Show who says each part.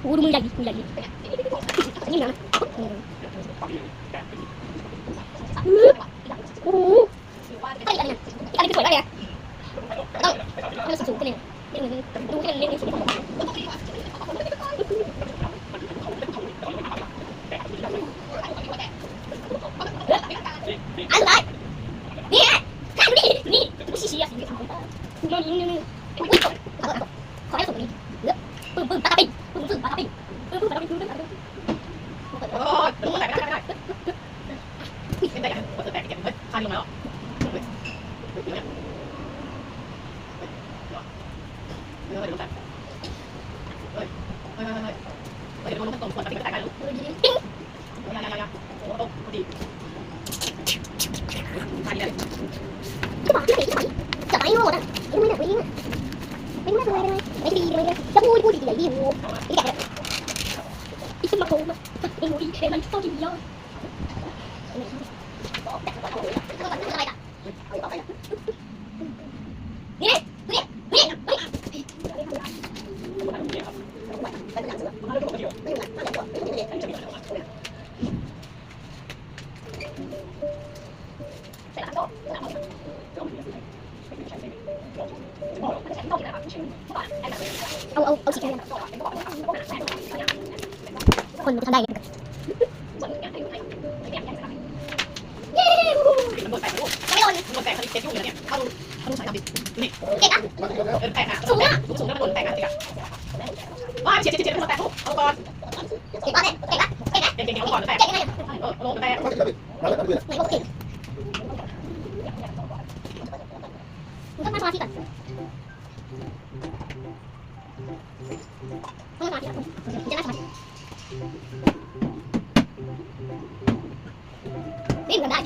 Speaker 1: โอ้ดูมือใหญ่ดิมือใหญ่ดินี่นะโอ้โหอะไรกันเนี่ยอะไรที่สวยมากเลยต้องให้มันสูงขึ้นเลยดูให้มันเลี้ยงสูงอะไรนี่ไงนี่ชี้ชี้อ่ะนี่อุ้ยขอให้สูงนี้ปึ้มปึ้มปากกาปิปึ้มปึ้มปากกาปิปึ้มปากกาปิปึ้มปากกาปิ
Speaker 2: โอ้ยดูแตกไม่ได้ไม่ได้หัวแตกเก็บเฮ้ยคาลงมาแล้วเดี๋ยวเดี๋ยวแตกเฮ้ยเฮ้ยเฮ้ยเฮ้ยเดี๋ยวมันต้องส่วนปฏิบัติการแล้วปิ้งยาโอ้โหพอดีคาดีเลย
Speaker 1: ก็บอกที่ไหนจะไปโง่นะไม่ได้วิ่งไม่ได้เลยไม่ดีเลยจะพูดดีเลยดีโว้ยแกอีสมาโกมาเอ็งดีเอ็งมันโตดีเยอะนี่นี่นี่เอาสิคนมันจะทำได้ไงเย้
Speaker 2: มันโดนแตกลูก
Speaker 1: ไม่โดน
Speaker 2: มันโดนแตกเขาเจ็บยุ่งเลยเนี่ยเข้าดูสายดำดินี่
Speaker 1: เก่งอ่ะ
Speaker 2: แตกอ่ะสูงอ่ะสูงแล้วมันโดนแตกอ่ะจริงอ่ะว้าเจ็บมันโดนแตกลูกเอาก่อน
Speaker 1: เก่งป่ะเนี่ยเก่งป่ะเก่งอ่ะ
Speaker 2: เก่งเอาก่อนแตก
Speaker 1: เก่งยังไง
Speaker 2: โลแตก
Speaker 1: ไหนบอกเก่งต้องมาสมาธิก่อนต้องมาสมาธิก่อนจะนั่งสมาธินี่มันได้